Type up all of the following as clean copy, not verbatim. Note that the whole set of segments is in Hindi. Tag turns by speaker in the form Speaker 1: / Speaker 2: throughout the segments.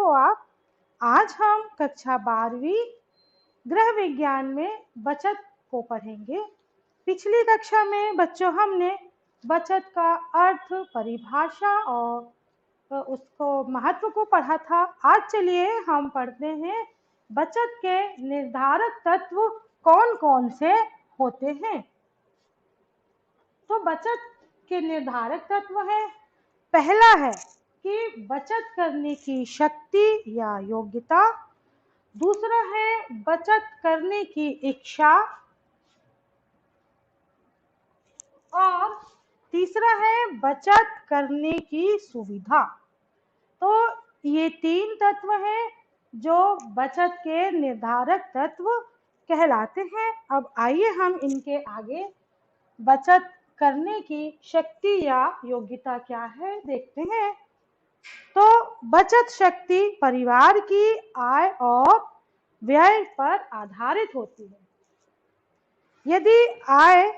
Speaker 1: हो आप? आज हम कक्षा 12वीं गृह विज्ञान में बचत को पढ़ेंगे। पिछली कक्षा में बच्चों हमने बचत का अर्थ, परिभाषा और उसको महत्व को पढ़ा था। आज चलिए हम पढ़ते हैं बचत के निर्धारक तत्व कौन कौन से होते हैं। तो बचत के निर्धारक तत्व है, पहला है कि बचत करने की शक्ति या योग्यता, दूसरा है बचत करने की इच्छा, और तीसरा है बचत करने की सुविधा। तो ये 3 तत्व हैं जो बचत के निर्धारक तत्व कहलाते हैं। अब आइए हम इनके आगे बचत करने की शक्ति या योग्यता क्या है देखते हैं। तो बचत शक्ति परिवार की आय और व्यय पर आधारित होती है। यदि आय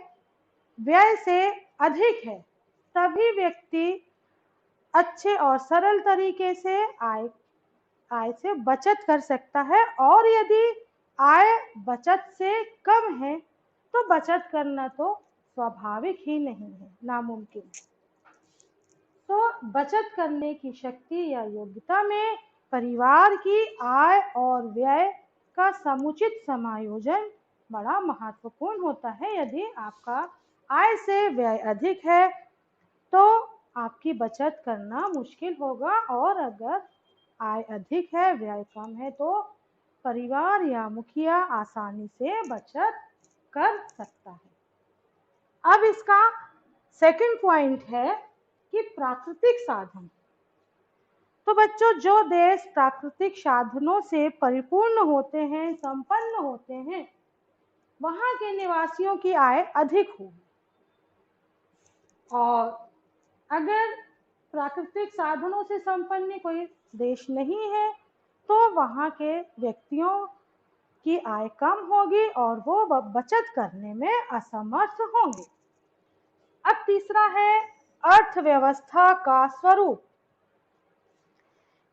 Speaker 1: व्यय से अधिक है तभी व्यक्ति अच्छे और सरल तरीके से आय से बचत कर सकता है, और यदि आय बचत से कम है तो बचत करना तो स्वाभाविक ही नहीं है, नामुमकिन। तो बचत करने की शक्ति या योग्यता में परिवार की आय और व्यय का समुचित समायोजन बड़ा महत्वपूर्ण होता है। यदि आपका आय से व्यय अधिक है तो आपकी बचत करना मुश्किल होगा, और अगर आय अधिक है व्यय कम है तो परिवार या मुखिया आसानी से बचत कर सकता है। अब इसका सेकंड पॉइंट है कि प्राकृतिक साधन। तो बच्चों, जो देश प्राकृतिक साधनों से परिपूर्ण होते हैं, संपन्न होते हैं, वहां के निवासियों की आय अधिक होगी। और अगर प्राकृतिक साधनों से संपन्न कोई देश नहीं है तो वहां के व्यक्तियों की आय कम होगी और वो बचत करने में असमर्थ होंगे। अब तीसरा है अर्थव्यवस्था का स्वरूप।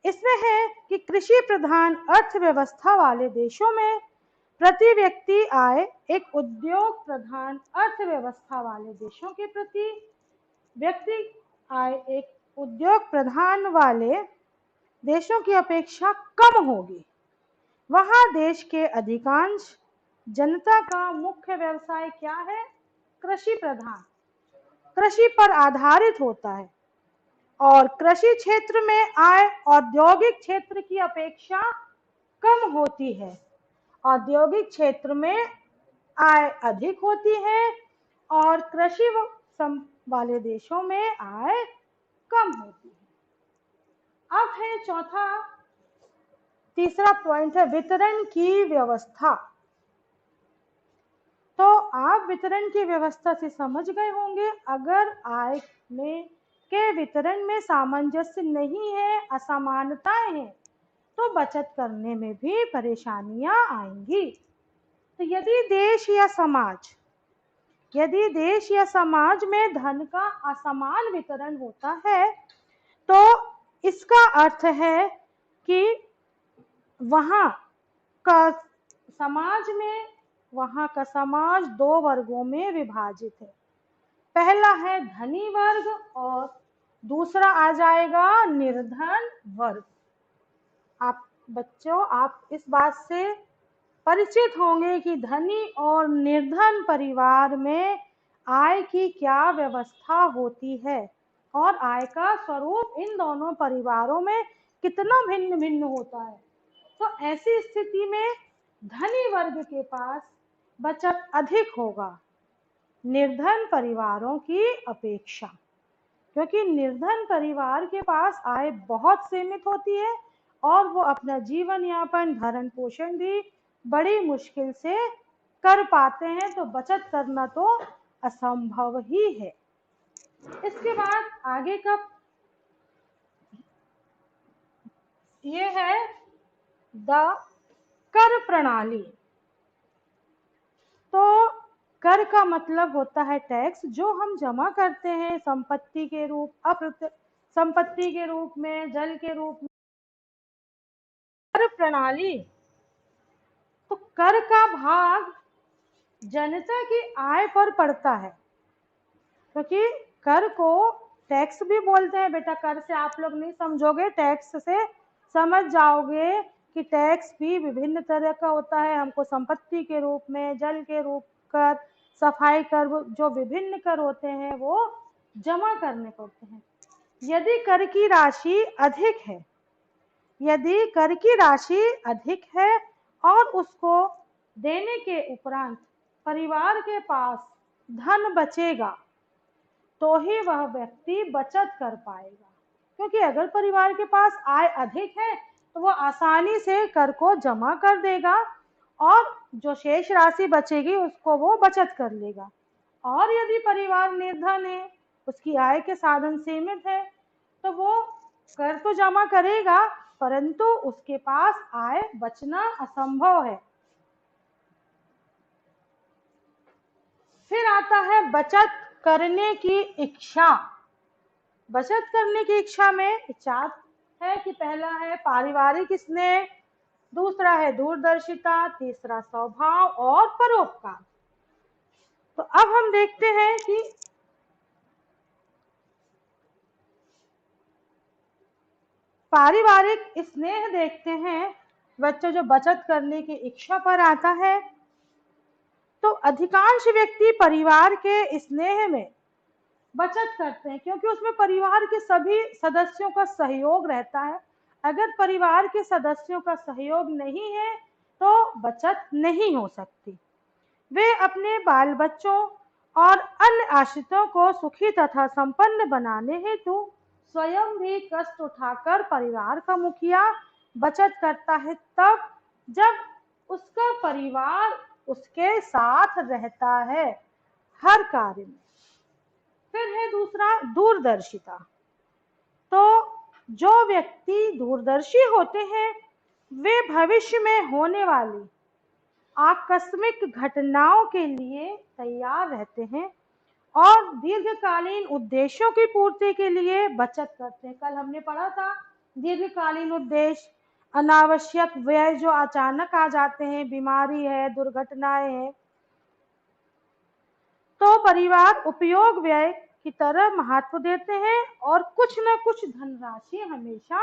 Speaker 1: इसमें है कि कृषि प्रधान अर्थव्यवस्था वाले देशों में प्रति व्यक्ति आय एक उद्योग प्रधान अर्थव्यवस्था वाले देशों के प्रति व्यक्ति आय एक उद्योग प्रधान वाले देशों की अपेक्षा कम होगी। वहां देश के अधिकांश जनता का मुख्य व्यवसाय क्या है? कृषि प्रधान, कृषि पर आधारित होता है, और कृषि क्षेत्र में आय औद्योगिक क्षेत्र की अपेक्षा कम होती है। औद्योगिक क्षेत्र में आय अधिक होती है और कृषि वाले देशों में आय कम होती है। अब है तीसरा पॉइंट है वितरण की व्यवस्था। तो आप वितरण की व्यवस्था से समझ गए होंगे। अगर आय में के वितरण में सामंजस्य नहीं है, असमानताएं हैं, तो बचत करने में भी परेशानियां आएंगी। तो यदि देश या समाज में धन का असमान वितरण होता है तो इसका अर्थ है कि वहां का समाज 2 वर्गों में विभाजित है। पहला है धनी वर्ग और दूसरा आ जाएगा निर्धन वर्ग। आप इस बात से परिचित होंगे कि धनी और निर्धन परिवार में आय की क्या व्यवस्था होती है और आय का स्वरूप इन दोनों परिवारों में कितना भिन्न भिन्न होता है। तो ऐसी स्थिति में धनी वर्ग के पास बचत अधिक होगा निर्धन परिवारों की अपेक्षा, क्योंकि निर्धन परिवार के पास आय बहुत सीमित होती है और वो अपना जीवन यापन, भरण पोषण भी बड़ी मुश्किल से कर पाते हैं। तो बचत करना तो असंभव ही है। इसके बाद आगे का ये है द कर प्रणाली। तो कर का मतलब होता है टैक्स, जो हम जमा करते हैं संपत्ति के रूप में, जल के रूप में, प्रणाली। तो कर का भाग जनता की आय पर पड़ता है, क्योंकि कर को टैक्स भी बोलते हैं। बेटा कर से आप लोग नहीं समझोगे, टैक्स से समझ जाओगे कि टैक्स भी विभिन्न तरह का होता है। हमको संपत्ति के रूप में, जल के रूप कर, सफाई कर, जो विभिन्न कर होते हैं वो जमा करने पड़ते हैं। यदि कर की राशि अधिक है, यदि कर की राशि अधिक है और उसको देने के उपरांत परिवार के पास धन बचेगा तो ही वह व्यक्ति बचत कर पाएगा। क्योंकि अगर परिवार के पास आय अधिक है तो वो आसानी से कर को जमा कर देगा और जो शेष राशि बचेगी उसको वो बचत कर लेगा। और यदि परिवार निर्धन है, उसकी आय के साधन सीमित है, तो वो कर तो जमा करेगा परंतु उसके पास आय बचना असंभव है। फिर आता है बचत करने की इच्छा। बचत करने की इच्छा में चार है कि पहला है पारिवारिक स्नेह, दूसरा है दूरदर्शिता, तीसरा स्वभाव और परोपकार। तो अब हम देखते हैं कि पारिवारिक स्नेह देखते हैं। बच्चों जो बचत करने की इच्छा पर आता है, तो अधिकांश व्यक्ति परिवार के स्नेह में बचत करते हैं क्योंकि उसमें परिवार के सभी सदस्यों का सहयोग रहता है। अगर परिवार के सदस्यों का सहयोग नहीं है तो बचत नहीं हो सकती। वे अपने बाल बच्चों और अन्य आश्रितों को सुखी तथा संपन्न बनाने हेतु स्वयं भी कष्ट उठाकर परिवार का मुखिया बचत करता है, तब जब उसका परिवार उसके साथ रहता है हर कार्य में। फिर है दूसरा दूरदर्शिता। तो जो व्यक्ति दूरदर्शी होते हैं वे भविष्य में होने वाली आकस्मिक घटनाओं के लिए तैयार रहते हैं और दीर्घकालीन उद्देश्यों की पूर्ति के लिए बचत करते हैं। कल हमने पढ़ा था दीर्घकालीन उद्देश्य, अनावश्यक व्यय जो अचानक आ जाते हैं, बीमारी है, दुर्घटनाएं हैं, तो परिवार उपयोग व्यय की तरह महत्व देते हैं और कुछ न कुछ धनराशि हमेशा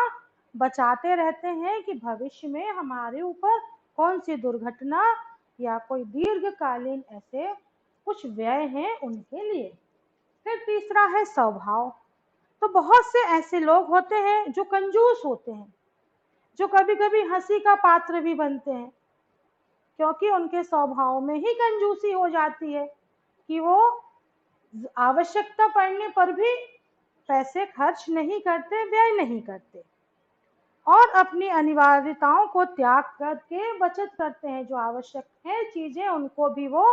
Speaker 1: बचाते रहते हैं कि भविष्य में हमारे ऊपर कौन सी दुर्घटना या कोई दीर्घकालीन ऐसे कुछ व्यय हैं उनके लिए। फिर तीसरा है स्वभाव। तो बहुत से ऐसे लोग होते हैं जो कंजूस होते हैं, जो कभी कभी हंसी का पात्र भी बनते हैं, क्योंकि उनके स्वभाव में ही कंजूसी हो जाती है कि वो आवश्यकता पड़ने पर भी पैसे खर्च नहीं करते, व्यय नहीं करते और अपनी अनिवार्यताओं को त्याग करके बचत करते हैं। जो आवश्यक है चीजें उनको भी वो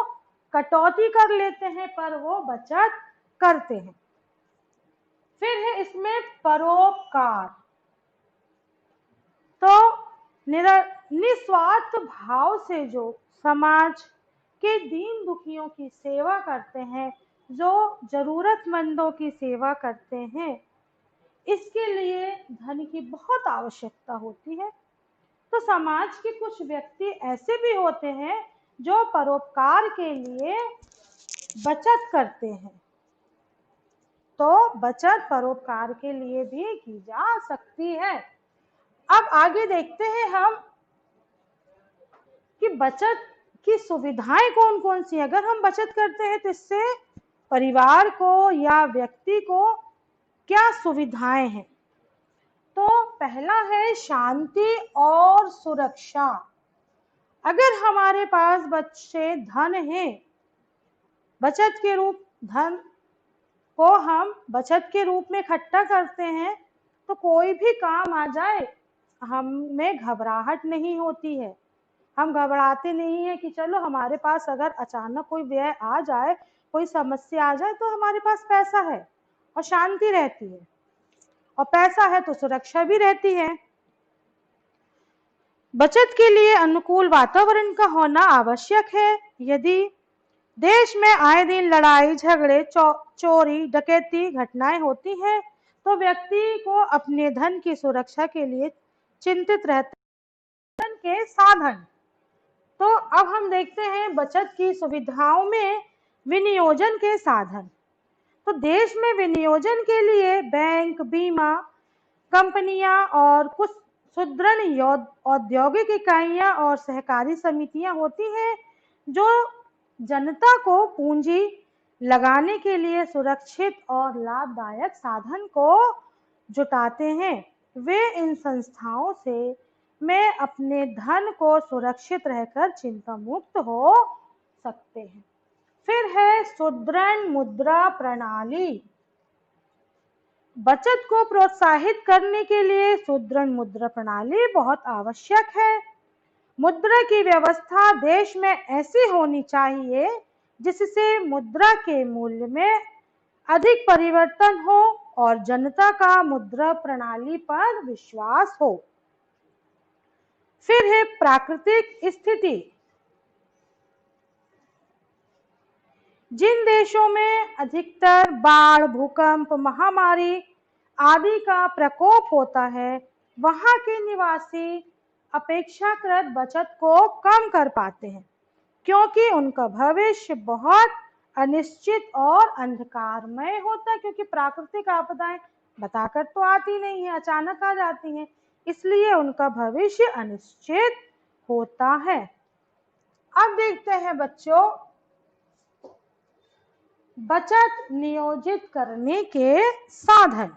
Speaker 1: कटौती कर लेते हैं पर वो बचत करते हैं। फिर है इसमें परोपकार। तो निस्वार्थ भाव से जो समाज के दीन दुखियों की सेवा करते हैं, जो जरूरतमंदों की सेवा करते हैं, इसके लिए धन की बहुत आवश्यकता होती है। तो समाज के कुछ व्यक्ति ऐसे भी होते हैं जो परोपकार के लिए बचत करते हैं। तो बचत परोपकार के लिए भी की जा सकती है। अब आगे देखते हैं हम कि बचत की सुविधाएं कौन कौन सी। अगर हम बचत करते हैं तो इससे परिवार को या व्यक्ति को क्या सुविधाएं हैं। तो पहला है शांति और सुरक्षा। अगर हमारे पास बच्चे धन है, बचत के रूप धन को हम बचत के रूप में इकट्ठा करते हैं, तो कोई भी काम आ जाए हमें घबराहट नहीं होती है। हम घबराते नहीं है कि चलो हमारे पास अगर अचानक कोई व्यय आ जाए, कोई समस्या आ जाए, तो हमारे पास पैसा है और शांति रहती है, और पैसा है तो सुरक्षा भी रहती है। बचत के लिए अनुकूल वातावरण का होना आवश्यक है। यदि देश में आए दिन लड़ाई झगड़े, चोरी डकैती घटनाएं होती हैं, तो व्यक्ति को अपने धन की सुरक्षा के लिए चिंतित रहता के साधन। तो अब हम देखते हैं बचत की सुविधाओं में विनियोजन के साधन। तो देश में विनियोजन के लिए बैंक, बीमा कंपनियां और कुछ सुदृढ़ औद्योगिक इकाइयां और सहकारी समितियां होती हैं जो जनता को पूंजी लगाने के लिए सुरक्षित और लाभदायक साधन को जुटाते हैं। वे इन संस्थाओं से में अपने धन को सुरक्षित रहकर चिंता मुक्त हो सकते हैं। फिर है सुदृढ़ मुद्रा प्रणाली। बचत को प्रोत्साहित करने के लिए सुदृढ़ मुद्रा प्रणाली बहुत आवश्यक है। मुद्रा की व्यवस्था देश में ऐसी होनी चाहिए जिससे मुद्रा के मूल्य में अधिक परिवर्तन हो और जनता का मुद्रा प्रणाली पर विश्वास हो। फिर है प्राकृतिक स्थिति। जिन देशों में अधिकतर बाढ़, भूकंप, महामारी आदि का प्रकोप होता है, वहां के निवासी अपेक्षाकृत बचत को कम कर पाते हैं क्योंकि उनका भविष्य बहुत अनिश्चित और अंधकारमय होता है, क्योंकि प्राकृतिक आपदाएं बताकर तो आती नहीं है, अचानक आ जाती हैं, इसलिए उनका भविष्य अनिश्चित होता है। अब देखते हैं बच्चों बचत नियोजित करने के साधन।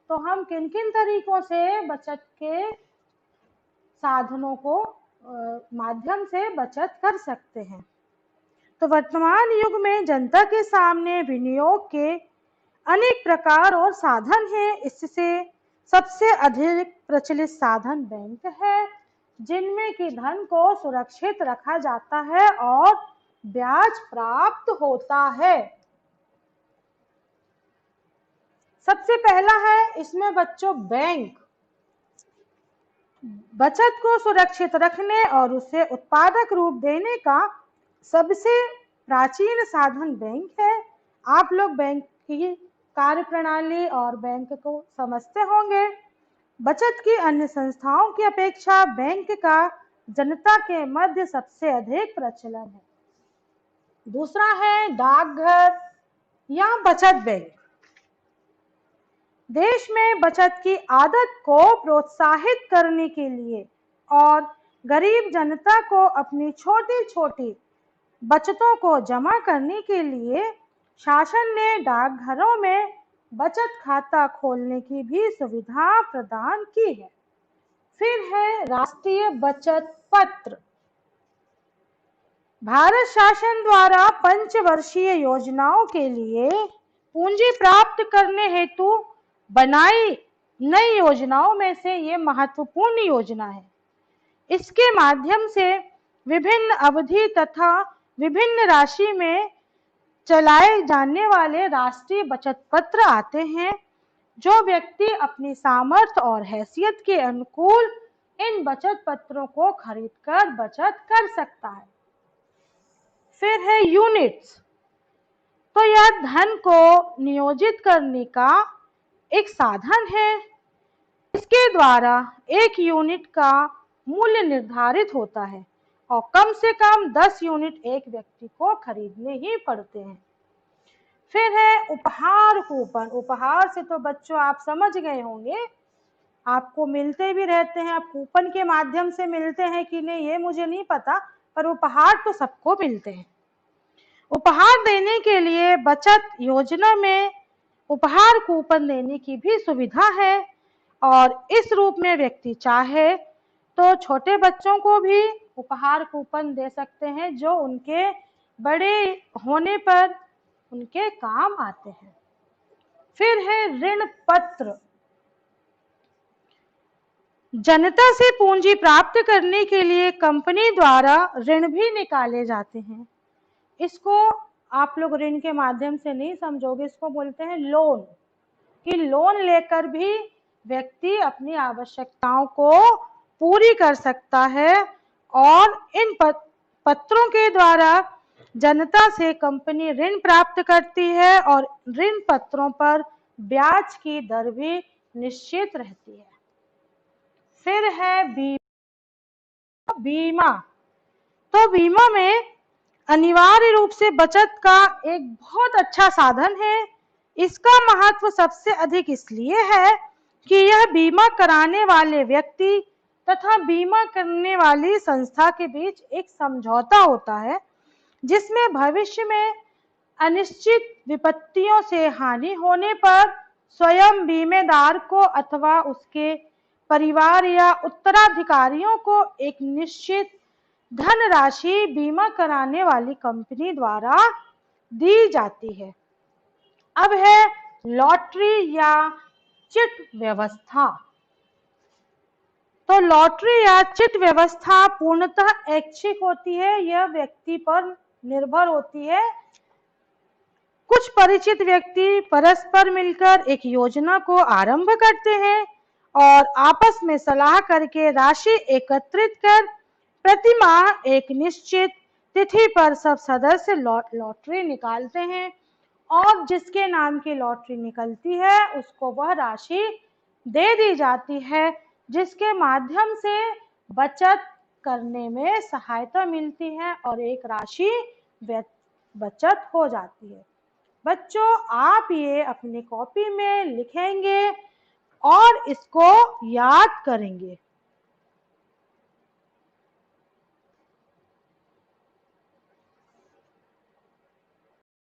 Speaker 1: तो हम किन किन तरीकों से बचत के साधनों को माध्यम से बचत कर सकते हैं। तो वर्तमान युग में जनता के सामने विनियोग के अनेक प्रकार और साधन हैं। इससे सबसे अधिक प्रचलित साधन बैंक है, जिनमें कि धन को सुरक्षित रखा जाता है और ब्याज प्राप्त होता है। सबसे पहला है इसमें बच्चों बैंक। बचत को सुरक्षित रखने और उसे उत्पादक रूप देने का सबसे प्राचीन साधन बैंक है। आप लोग बैंक की कार्यप्रणाली और बैंक को समझते होंगे। बचत की अन्य संस्थाओं की अपेक्षा बैंक का जनता के मध्य सबसे अधिक प्रचलन है। दूसरा है डाकघर या बचत बैंक। देश में बचत की आदत को प्रोत्साहित करने के लिए और गरीब जनता को अपनी छोटी छोटी बचतों को जमा करने के लिए शासन ने डाकघरों में बचत खाता खोलने की भी सुविधा प्रदान की है। फिर है राष्ट्रीय बचत पत्र। भारत शासन द्वारा पंचवर्षीय योजनाओं के लिए पूंजी प्राप्त करने हेतु बनाई नई योजनाओं में से ये महत्वपूर्ण योजना है। इसके माध्यम से विभिन्न अवधि तथा विभिन्न राशि में चलाए जाने वाले राष्ट्रीय बचत पत्र आते हैं। जो व्यक्ति अपनी सामर्थ्य और हैसियत के अनुकूल इन बचत पत्रों को खरीदकर बचत कर सकता है। फिर है यूनिट्स। तो यह धन को नियोजित करने का एक साधन है। इसके द्वारा एक यूनिट का मूल्य निर्धारित होता है और कम से कम 10 यूनिट एक व्यक्ति को खरीदने ही पड़ते हैं। फिर है उपहार कूपन। उपहार से तो बच्चों आप समझ गए होंगे, आपको मिलते भी रहते हैं। आप कूपन के माध्यम से मिलते हैं कि नहीं ये मुझे नहीं पता, पर उपहार तो सबको मिलते हैं। उपहार देने के लिए बचत योजना में उपहार कूपन देने की भी सुविधा है और इस रूप में व्यक्ति चाहे तो छोटे बच्चों को भी उपहार कूपन दे सकते हैं जो उनके बड़े होने पर उनके काम आते हैं। फिर है ऋण पत्र। जनता से पूंजी प्राप्त करने के लिए कंपनी द्वारा ऋण भी निकाले जाते हैं। इसको आप लोग ऋण के माध्यम से नहीं समझोगे, इसको बोलते हैं लोन। कि लोन लेकर भी व्यक्ति अपनी आवश्यकताओं को पूरी कर सकता है और इन पत्रों के द्वारा जनता से कंपनी ऋण प्राप्त करती है और ऋण पत्रों पर ब्याज की दर भी निश्चित रहती है। फिर है बीमा। बीमा। तो बीमा में अनिवार्य रूप से बचत का एक बहुत अच्छा साधन है। इसका महत्व सबसे अधिक इसलिए है कि यह बीमा कराने वाले व्यक्ति तथा बीमा करने वाली संस्था के बीच एक समझौता होता है, जिसमें भविष्य में अनिश्चित विपत्तियों से हानि होने पर स्वयं बीमेदार को अथवा उसके परिवार या उत्तराधिकारियों को एक निश्चित धनराशि बीमा कराने वाली कंपनी द्वारा दी जाती है। अब है लॉटरी या चिट व्यवस्था। तो लॉटरी या चिट व्यवस्था पूर्णतः ऐच्छिक होती है, यह व्यक्ति पर निर्भर होती है। कुछ परिचित व्यक्ति परस्पर मिलकर एक योजना को आरंभ करते हैं और आपस में सलाह करके राशि एकत्रित कर प्रति माह एक निश्चित तिथि पर सब सदस्य लॉटरी निकालते हैं और जिसके नाम की लॉटरी निकलती है उसको वह राशि दे दी जाती है, जिसके माध्यम से बचत करने में सहायता मिलती है और एक राशि बचत हो जाती है। बच्चों, आप ये अपनी कॉपी में लिखेंगे और इसको याद करेंगे।